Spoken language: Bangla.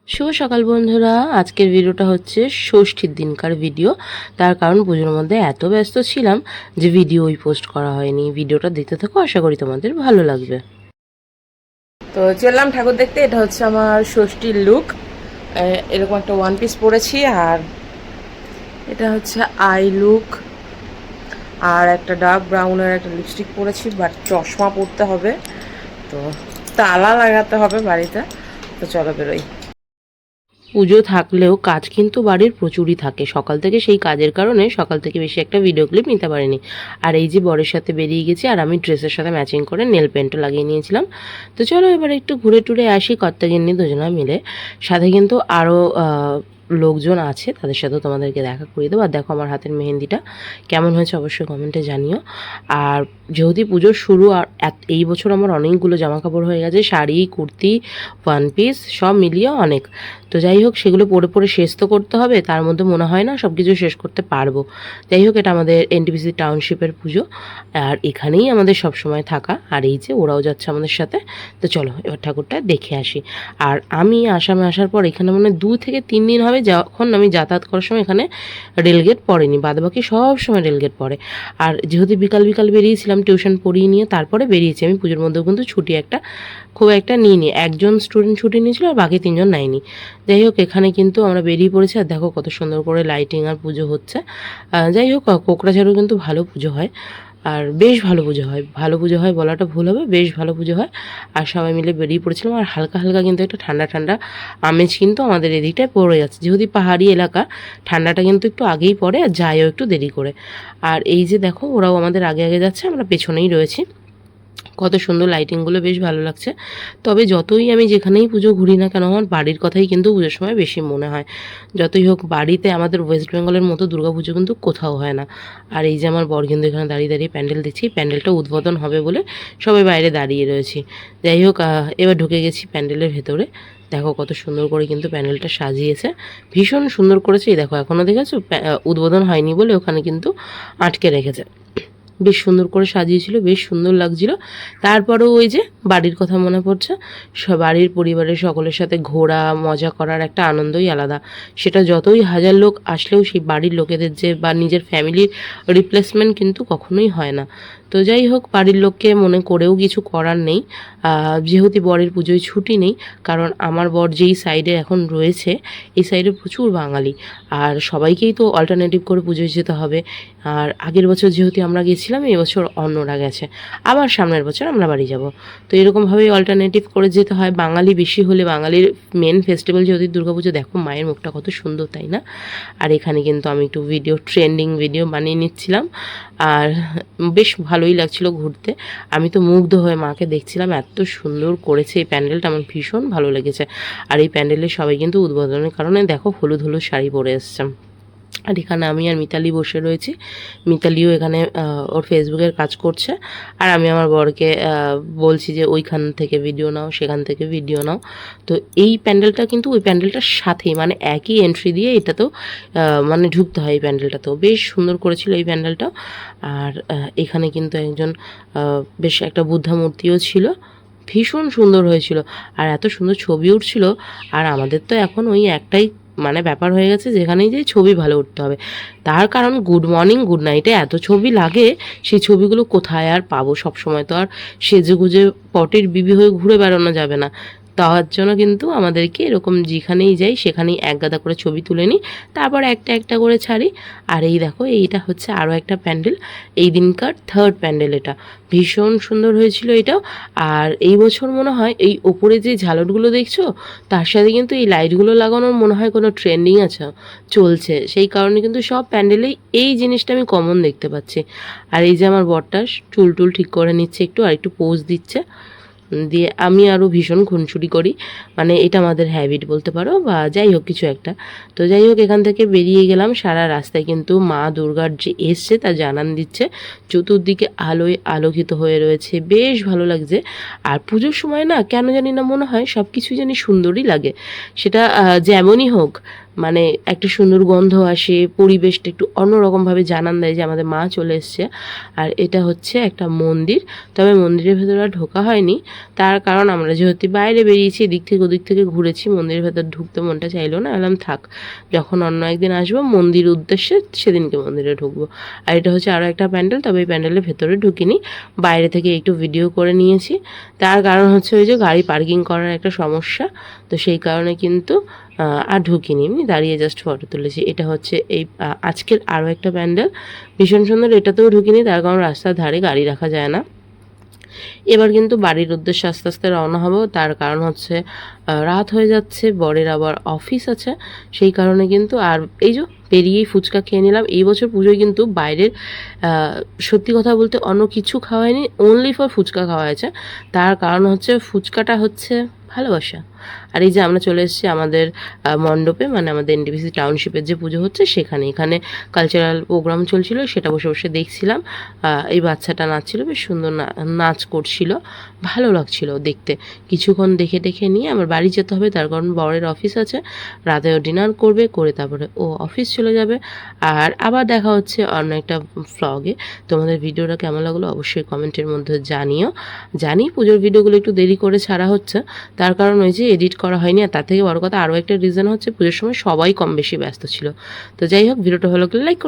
শুভ সকাল বন্ধুরা। আজকের ভিডিওটা হচ্ছে ষষ্ঠীর দিনকার ভিডিও। তার কারণ পুজোর মধ্যে এত ব্যস্ত ছিলাম যে ভিডিওই পোস্ট করা হয়নি। ভিডিওটা দেখতে থাকো, আশা করি তোমাদের ভালো লাগবে। তো চললাম ঠাকুর দেখতে। এটা হচ্ছে আমার ষষ্ঠীর লুক। এরকম একটা ওয়ান পিস পরেছি, আর এটা হচ্ছে আই লুক, আর একটা ডার্ক ব্রাউনের একটা লিপস্টিক পরেছি, বাট চশমা পরতে হবে, তো তালা লাগাতে হবে বাড়িতে। তো চলো বেরোই। পুজো থাকলেও কাজ কিন্তু বাড়ির প্রচুরই থাকে সকাল থেকে। সেই কাজের কারণে সকাল থেকে বেশি একটা ভিডিও ক্লিপ নিতে পারিনি। আর এই যে বরের সাথে বেরিয়ে গেছি, আর আমি ড্রেসের সাথে ম্যাচিং করে নেল পেন্টও লাগিয়ে নিয়েছিলাম। তো চলো এবার একটু ঘুরে টুরে আসি কর্তাগিন্নি দুজনা মিলে। সাথে কিন্তু আরও লোকজন আছে, তাদের সাথেও তোমাদেরকে দেখা করিয়ে দেবো। আর দেখো আমার হাতের মেহেন্দিটা কেমন হয়েছে অবশ্যই কমেন্টে জানিও। আর যেহেতু পুজোর শুরু, আর এই বছর আমার অনেকগুলো জামা কাপড় হয়ে গেছে, শাড়ি, কুর্তি, ওয়ান পিস সব মিলিয়ে অনেক। তো যাই হোক, সেগুলো পরে পরে শেষ তো করতে হবে, তার মধ্যে মনে হয় না সব কিছু শেষ করতে পারবো। যাই হোক, এটা আমাদের এনটিপিসি টাউনশিপের পুজো, আর এখানেই আমাদের সব সময় থাকা। আর এই যে ওরাও যাচ্ছে আমাদের সাথে। তো চলো এবার ঠাকুরটা দেখে আসি। আর আমি আসামে আসার পর এখানে মানে 2 থেকে 3 দিন হবে যখন আমি যাতায়াত করার সময় এখানে রেলগেট পড়েনি, বাদবাকি সব সময় রেলগেট পড়ে। আর যেহেতু বিকাল বিকাল বেরিয়েছিলাম টিউশন পড়িয়ে নিয়ে, তারপরে বেরিয়েছি আমি। পুজোর মধ্যেও কিন্তু ছুটি খুব একটা নিইনি, একজন স্টুডেন্ট ছুটি নিয়েছিল আর বাকি 3জন নেয়নি। যাই হোক, এখানে কিন্তু আমরা বেরিয়ে পড়েছি। আর দেখো কত সুন্দর করে লাইটিং আর পুজো হচ্ছে। যাই হোক, কোকড়াঝাড়েও কিন্তু ভালো পুজো হয়, আর বেশ ভালো পুজো হয়। ভালো পুজো হয় বলাটা ভুল হবে, বেশ ভালো পুজো হয়। আর সবাই মিলে বেরিয়ে পড়েছিলাম। আর হালকা হালকা কিন্তু একটা ঠান্ডা ঠান্ডা আমেজ কিন্তু আমাদের এদিকটায় পড়ে যাচ্ছে। যেহেতু পাহাড়ি এলাকা, ঠান্ডাটা কিন্তু একটু আগেই পড়ে, আর যায়ও একটু দেরি করে। আর এই যে দেখো, ওরাও আমাদের আগে আগে যাচ্ছে, আমরা পেছনেই রয়েছি। কত সুন্দর লাইটিংগুলো, বেশ ভালো লাগছে। তবে যতই আমি যেখানেই পুজো ঘুরি না কেন, আমার বাড়ির কথাই কিন্তু পুজোর সময় বেশি মনে হয়। যতই হোক, বাড়িতে আমাদের ওয়েস্ট বেঙ্গলের মতো দুর্গাপুজো কিন্তু কোথাও হয় না। আর এই যে আমার বর কিন্তু এখানে দাঁড়িয়ে দাঁড়িয়ে প্যান্ডেল দিচ্ছি। প্যান্ডেলটা উদ্বোধন হবে বলে সবাই বাইরে দাঁড়িয়ে রয়েছি। যাই হোক, এবার ঢুকে গেছি প্যান্ডেলের ভেতরে। দেখো কত সুন্দর করে কিন্তু প্যান্ডেলটা সাজিয়েছে, ভীষণ সুন্দর করেছে। এই দেখো, এখনও দেখেছো উদ্বোধন হয়নি বলে ওখানে কিন্তু আটকে রেখেছে। বেশ সুন্দর করে সাজিয়েছিল, বেশ সুন্দর লাগছিল। তারপরেও ওই যে বাড়ির কথা মনে পড়ছে। বাড়ির পরিবারের সকলের সাথে ঘোরা, মজা করার একটা আনন্দই আলাদা। সেটা যতই হাজার লোক আসলেও সেই বাড়ির লোকেদের যে বা নিজের ফ্যামিলির রিপ্লেসমেন্ট কিন্তু কখনোই হয় না। তো যাই হোক, বাড়ির লোককে মনে করেও কিছু করার নেই। যেহেতু বরের পুজোয় ছুটি নেই, কারণ আমার বর যেই সাইডে এখন রয়েছে, এই সাইডে প্রচুর বাঙালি, আর সবাইকেই তো অল্টারনেটিভ করে পুজোয় যেতে হবে। আর আগের বছর যেহেতু আমরা গেছিলাম, এই বছর অন্যরা গেছে, আবার সামনের বছর আমরা বাড়ি যাব। তো এরকমভাবেই অল্টারনেটিভ করে যেতে হয়। বাঙালি বেশি হলে, বাঙালির মেন ফেস্টিভ্যাল যেহেতু দুর্গাপুজো, দেখো মায়ের মুখটা কত সুন্দর, তাই না? আর এখানে কিন্তু আমি একটু ট্রেন্ডিং ভিডিও বানিয়ে নিচ্ছিলাম, আর বেশ ভালোই লাগছিল ঘুরতে। আমি তো মুগ্ধ হয়ে মাকে দেখছিলাম, এত সুন্দর করেছে এই প্যান্ডেলটা, আমার ভীষণ ভালো লেগেছে। আর এই প্যান্ডেলের সবাই কিন্তু উদ্বোধনের কারণে দেখো হলুদ হলুদ শাড়ি পরে এসছে। আর এখানে আমি আর মিতালি বসে রয়েছি। মিতালিও এখানে ওর ফেসবুকের কাজ করছে, আর আমি আমার বরকে বলছি যে ওইখান থেকে ভিডিও নাও, সেখান থেকে ভিডিও নাও। তো এই প্যান্ডেলটা কিন্তু ওই প্যান্ডেলটার সাথেই, মানে একই এন্ট্রি দিয়ে এটাতেও মানে ঢুকতে হয়। এই প্যান্ডেলটাতেও বেশ সুন্দর করেছিল এই প্যান্ডেলটাও। আর এখানে কিন্তু একজন বেশ একটা বুদ্ধা মূর্তিও ছিল, ভীষণ সুন্দর হয়েছিল, আর এত সুন্দর ছবি উঠছিল। আর আমাদের তো এখন ওই একটাই মানে ব্যাপার হয়ে গেছে, যেখানেই যে ছবি ভালো উঠতে হবে। তার কারণ গুড মর্নিং গুড নাইটে এত ছবি লাগে, সেই ছবিগুলো কোথায় আর পাবো? সবসময় তো আর সেজেগুজে পটের বিবি হয়ে ঘুরে বেড়ানো যাবে না। তার জন্য কিন্তু আমাদেরকে এরকম যেখানেই যাই সেখানেই এক গাদা করে ছবি তুলে নিই, তারপর একটা একটা করে ছাড়ি। আর এই দেখো, এইটা হচ্ছে আরও একটা প্যান্ডেল, এই দিনকার থার্ড প্যান্ডেল। এটা ভীষণ সুন্দর হয়েছিল এটাও। আর এই বছর মনে হয় এই ওপরে যে ঝালরগুলো দেখছো, তার সাথে কিন্তু এই লাইটগুলো লাগানোর মনে হয় কোনো ট্রেন্ডিং চলছে। সেই কারণে কিন্তু সব প্যান্ডেলেই এই জিনিসটা আমি কমন দেখতে পাচ্ছি। আর এই যে আমার বরটা চুল টুল ঠিক করে নিচ্ছে একটু, আর একটু পোজ দিচ্ছে, দিয়ে আমি আরও ভীষণ খুনসুটি করি। মানে এটা আমাদের হ্যাবিট বলতে পারো, বা যাই হোক কিছু একটা। তো যাই হোক, এখান থেকে বেরিয়ে গেলাম। সারা রাস্তায় কিন্তু মা দুর্গার যে এসছে তা জানান দিচ্ছে, চতুর্দিকে আলোয় আলোকিত হয়ে রয়েছে, বেশ ভালো লাগছে। আর পুজোর সময় না কেন জানি না মনে হয় সব কিছুই জানি সুন্দরই লাগে, সেটা যেমনই হোক। মানে একটা সুন্দর গন্ধ আসে, পরিবেশটা একটু অন্যরকমভাবে জানান দেয় যে আমাদের মা চলে এসছে। আর এটা হচ্ছে একটা মন্দির, তবে মন্দিরের ভেতরে আর ঢোকা হয়নি, তার কারণ আমরা যেহেতু বাইরে বেরিয়েছি, এদিক থেকে ওদিক থেকে ঘুরেছি, মন্দিরের ভেতর ঢুকতে মনটা চাইলো না, এলাম থাক, যখন অন্য একদিন আসবো মন্দির উদ্দেশ্যে সেদিনকে মন্দিরে ঢুকবো। আর এটা হচ্ছে আরও একটা প্যান্ডেল, তবে এই প্যান্ডেলের ভেতরে ঢুকিনি, বাইরে থেকে একটু ভিডিও করে নিয়েছি। তার কারণ হচ্ছে ওই যে গাড়ি পার্কিং করার একটা সমস্যা, তো সেই কারণে কিন্তু আর ঢুকিনি, এমনি দাঁড়িয়ে জাস্ট ফটো তুলেছি। এটা হচ্ছে এই আজকের আরও একটা প্যান্ডেল, ভীষণ সুন্দর। এটাতেও ঢুকিনি, তার কারণ রাস্তার ধারে গাড়ি রাখা যায় না। এবার কিন্তু বাড়ির উদ্দেশ্যে আস্তে আস্তে রওনা হবো, তার কারণ হচ্ছে রাত হয়ে যাচ্ছে, বরের আবার অফিস আছে, সেই কারণে কিন্তু। আর এই যে পেরিয়েই ফুচকা খেয়ে নিলাম। এই বছর পুজোয় কিন্তু বাইরের সত্যি কথা বলতে অন্য কিছু খাওয়ায়নি, অনলি ফর ফুচকা খাওয়া হয়েছে। তার কারণ হচ্ছে ফুচকাটা হচ্ছে ভালোবাসা। আর এই যে আমরা চলে এসেছি আমাদের মণ্ডপে, মানে আমাদের এনটিপিসি টাউনশিপের যে পুজো হচ্ছে সেখানে। এখানে কালচারাল প্রোগ্রাম চলছিল, সেটা বসে বসে দেখছিলাম। এই বাচ্চাটা নাচছিল, বেশ সুন্দর নাচ করছিল, ভালো লাগছিল দেখতে। কিছুক্ষণ দেখে দেখে নিয়ে আমার বাড়ি যেতে হবে, তার কারণ বরের অফিস আছে, রাতেও ডিনার করবে, করে তারপরে ও অফিস চলে যাবে। আর আবার দেখা হচ্ছে অন্য একটা ভ্লগে। তোমাদের ভিডিওটা কেমন লাগলো অবশ্যই কমেন্টের মধ্যে জানিও। জানি পুজোর ভিডিওগুলো একটু দেরি করে ছাড়া হচ্ছে, তার কারণ ওই যে এডিট করা হয়নি। আর তার থেকে বড় কথা আরও একটা রিজন হচ্ছে পুজোর সময় সবাই কম বেশি ব্যস্ত ছিল। তো যাই হোক, ভিডিওটা ভালো লাগলে লাইক